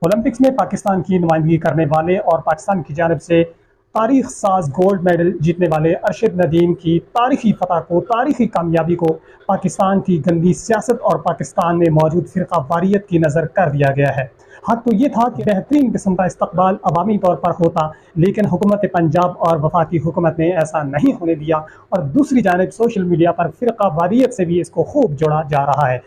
Olympics में पाकिस्तान की नुमाइंदगी करने वाले और पाकिस्तान की जानिब से तारीख साज गोल्ड मेडल जीतने वाले अरशद नदीम की तारीखी फतह को, तारीखी कामयाबी को पाकिस्तान की गंदी सियासत और पाकिस्तान में मौजूद फ़िरका वारियत की नज़र कर दिया गया है। हक तो ये था कि बेहतरीन किस्म का इस्तकबाल अवामी तौर पर होता, लेकिन हुकूमत पंजाब और वफाकी हुकूमत ने ऐसा नहीं होने दिया और दूसरी जानिब सोशल मीडिया पर फ़िरका वारियत से भी इसको खूब जोड़ा जा रहा है।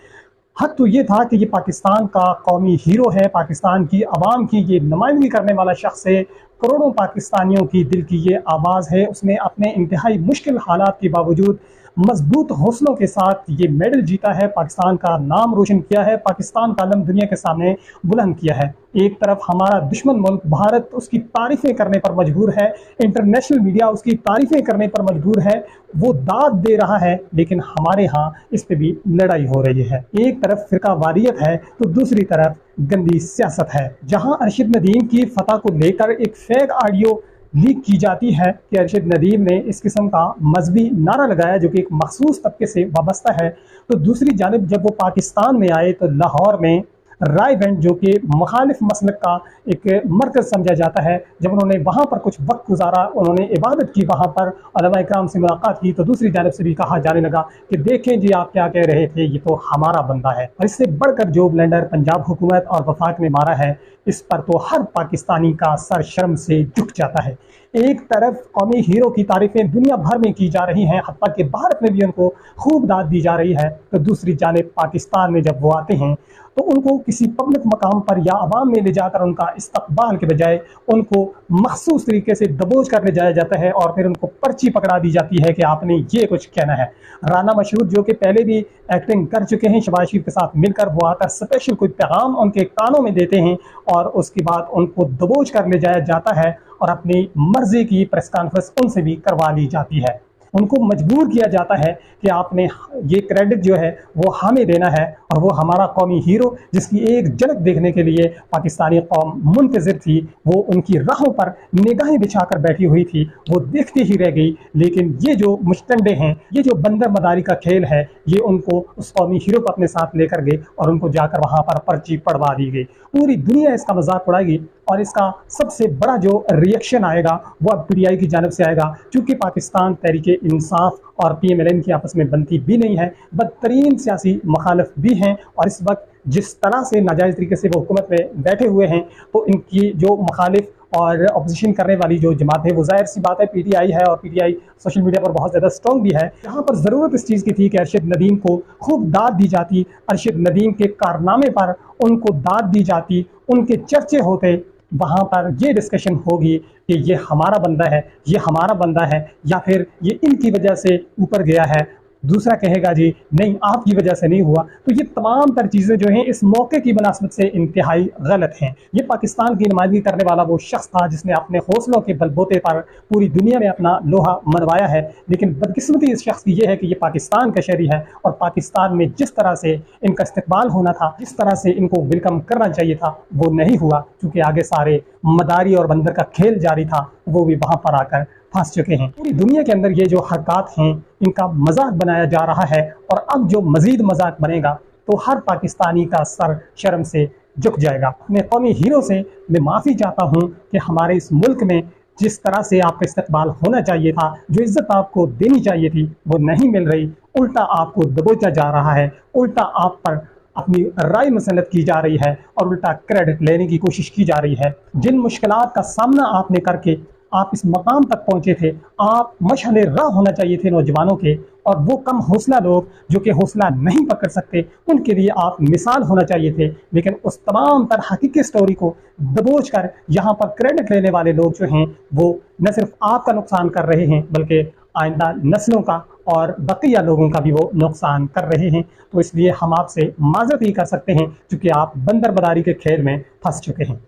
हक तो ये था कि ये पाकिस्तान का कौमी हीरो है, पाकिस्तान की आवाम की ये नुमाइंदगी करने वाला शख्स है, करोड़ों पाकिस्तानियों की दिल की ये आवाज़ है। उसने अपने इंतहाई मुश्किल हालात के बावजूद मजबूत हौसलों के साथ ये मेडल जीता है, पाकिस्तान का नाम रोशन किया है, पाकिस्तान का आलम दुनिया के सामने बुलंद किया है। एक तरफ हमारा दुश्मन मुल्क भारत उसकी तारीफ़ें करने पर मजबूर है, इंटरनेशनल मीडिया उसकी तारीफ़ें करने पर मजबूर है, वो दाद दे रहा है, लेकिन हमारे यहाँ इस पर भी लड़ाई हो रही है। एक तरफ फ़िरका वारियत है तो दूसरी तरफ गंदी सियासत है। जहाँ अरशद नदीम की फतह को लेकर एक फेक ऑडियो लीक की जाती है कि अरशद नदीम ने इस किस्म का मजहबी नारा लगाया जो कि एक मखसूस तबके से वाबस्ता है, तो दूसरी जानिब जब वो पाकिस्तान में आए तो लाहौर में रायबंद जो कि मुखालिफ मसलक का एक मरकज़ समझा जाता है, जब उन्होंने वहाँ पर कुछ वक्त गुजारा, उन्होंने इबादत की, वहाँ पर उलमा इकराम से मुलाकात की, तो दूसरी जानिब से भी कहा जाने लगा कि देखें जी आप क्या कह रहे थे, ये तो हमारा बंदा है। और इससे बढ़कर जो ब्लेंडर पंजाब हुकूमत और वफाक ने मारा है, इस पर तो हर पाकिस्तानी का सर शर्म से झुक जाता है। एक तरफ कौमी हीरो की तारीफ़ें दुनिया भर में की जा रही हैं, हत्ता कि भारत में भी उनको खूब दाद दी जा रही है, तो दूसरी जानिब पाकिस्तान में जब वो आते हैं तो उनको किसी पब्लिक मकाम पर या आवाम में ले जाकर उनका इस्तकबाल के बजाय उनको मखसूस तरीके से दबोच कर ले जाया जाता है और फिर उनको पर्ची पकड़ा दी जाती है कि आपने ये कुछ कहना है। राना मशहूर जो कि पहले भी एक्टिंग कर चुके हैं शहबाज शरीफ के साथ मिलकर, वो आकर स्पेशल कोई पैगाम उनके कानों में देते हैं और उसके बाद उनको दबोच कर ले जाया जाता है और अपनी मर्जी की प्रेस कॉन्फ्रेंस उनसे भी करवा ली जाती है। उनको मजबूर किया जाता है कि आपने ये क्रेडिट जो है वो हमें देना है, और वो हमारा कौमी हीरो जिसकी एक झलक देखने के लिए पाकिस्तानी कौम मुंतज़िर थी, वो उनकी राहों पर निगाहें बिछाकर बैठी हुई थी, वो देखती ही रह गई। लेकिन ये जो मुश्तंडे हैं, ये जो बंदर मदारी का खेल है, ये उनको उस कौमी हीरो को अपने साथ लेकर गए और उनको जाकर वहाँ पर पर्ची पढ़वा दी गई। पूरी दुनिया इसका मजाक उड़ाएगी और इसका सबसे बड़ा जो रिएक्शन आएगा वो अब PTI की जानब से आएगा, क्योंकि पाकिस्तान तहरीक इंसाफ और PMLN की आपस में बनती भी नहीं है, बदतरीन सियासी मुखालिफ भी हैं, और इस वक्त जिस तरह से नाजायज़ तरीके से वो हुकूमत में बैठे हुए हैं, तो इनकी जो मुखालिफ और अपोजिशन करने वाली जो जमात है वो ज़ाहिर सी बात है PTI है, और PTI सोशल मीडिया पर बहुत ज़्यादा स्ट्रॉन्ग भी है। यहाँ पर ज़रूरत इस चीज़ की थी कि अरशद नदीम को खूब दाद दी जाती, अरशद नदीम के कारनामे पर उनको दाद दी जाती, उनके चर्चे होते, वहाँ पर ये डिस्कशन होगी कि ये हमारा बंदा है, ये हमारा बंदा है, या फिर ये इनकी वजह से ऊपर गया है। दूसरा कहेगा जी नहीं आपकी वजह से नहीं हुआ। तो ये तमाम तर चीज़ें जो हैं इस मौके की मुनासबत से इंतहाई गलत हैं। ये पाकिस्तान की नुमाइंदगी करने वाला वो शख्स था जिसने अपने हौसलों के बलबूते पर पूरी दुनिया में अपना लोहा मनवाया है, लेकिन बदकिस्मती इस शख्स की ये है कि ये पाकिस्तान का शहरी है, और पाकिस्तान में जिस तरह से इनका इस्तकबाल होना था, जिस तरह से इनको वेलकम करना चाहिए था, वो नहीं हुआ, क्योंकि आगे सारे मदारी और बंदर का खेल जारी था, वो भी वहाँ पर आकर फंस चुके हैं। पूरी दुनिया के अंदर ये जो हरकत हैं इनका मजाक बनाया जा रहा है, और अब जो मजीद मजाक बनेगा तो हर पाकिस्तानी का सर शर्म से झुक जाएगा। अपने कौमी हीरो से मैं माफ़ी चाहता हूँ कि हमारे इस मुल्क में जिस तरह से आपका इस्तकबाल होना चाहिए था, जो इज्जत आपको देनी चाहिए थी, वो नहीं मिल रही, उल्टा आपको दबोचा जा रहा है, उल्टा आप पर अपनी राय मसलत की जा रही है और उल्टा क्रेडिट लेने की कोशिश की जा रही है। जिन मुश्किलात का सामना आपने करके आप इस मकाम तक पहुंचे थे, आप मशअले राह होना चाहिए थे नौजवानों के, और वो कम हौसला लोग जो कि हौसला नहीं पकड़ सकते, उनके लिए आप मिसाल होना चाहिए थे। लेकिन उस तमाम तर हकीकी स्टोरी को दबोच कर यहाँ पर क्रेडिट लेने वाले लोग जो हैं वो न सिर्फ आपका नुकसान कर रहे हैं, बल्कि आइंदा नस्लों का और बकिया लोगों का भी वो नुकसान कर रहे हैं। तो इसलिए हम आपसे माजरत ही कर सकते हैं, क्योंकि आप बंदर बदारी के खेल में फंस चुके हैं।